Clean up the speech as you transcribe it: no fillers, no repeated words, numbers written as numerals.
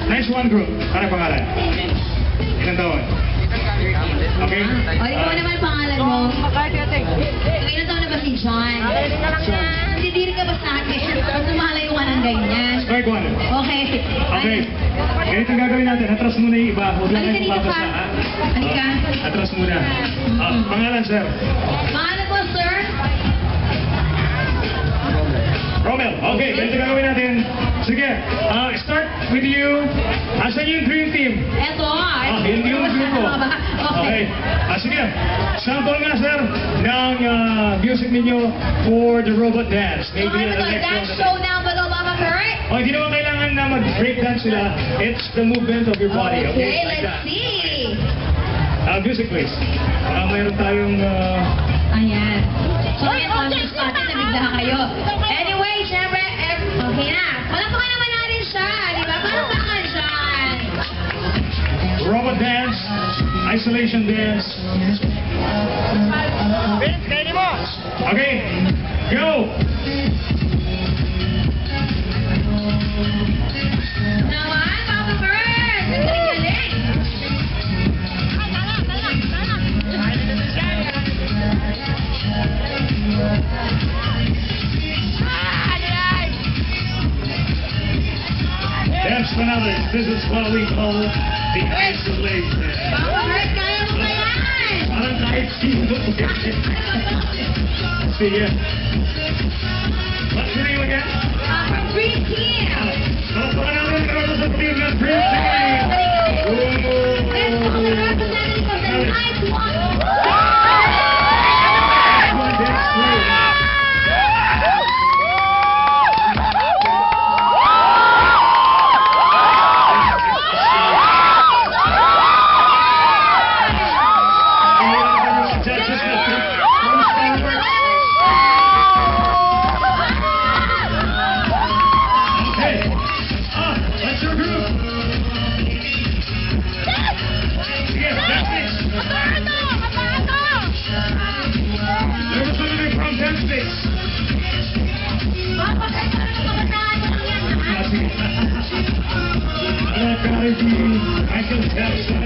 Next one group. Ano pangalan? Ilang taon? Okay? O, ikaw naman pangalan mo. Ilan taon na ba si John? Nandidiri ka ba sa akin? Pag lumalayo ka ng ganyan. Strike one. Okay. Okay. Ganito ang gagawin natin. Atras muna yung iba. Huwag lang Halika yung dito papasa. ka. Halika. Atras muna. Pangalan, sir? Pangalan mo, sir? Romel. Okay, ganito gagawin natin. Sige, start with you. Asan yung dream team? Eto. Hindi yung grupo. Okay. Sige, sample nga, sir, ng music ninyo for the robot dance. So, ano to? Dance show now ba ito, Mama Kurt? Hindi naman kailangan na mag-break dance sila. It's the movement of your body. Okay, Like let's that. see. Music, please. Mayroon tayong... Ayan. So, yan ang spot na bigla kayo. Anyway, syempre, okay na. Palakpakan naman natin siya, di ba? Palakpakan siya. robot dance, isolation dance. Okay, go! Naman, Papa Bird! Galing-galing! That's another. This is what we call the isolation. Papa Bird, kaya mo ba yan? Parang kahit sino. Sige. What's your name again? Papa Bird here! Palakpakan natin para sa team ng Dream Team. Let's call the representative of the night one! Michael Jackson.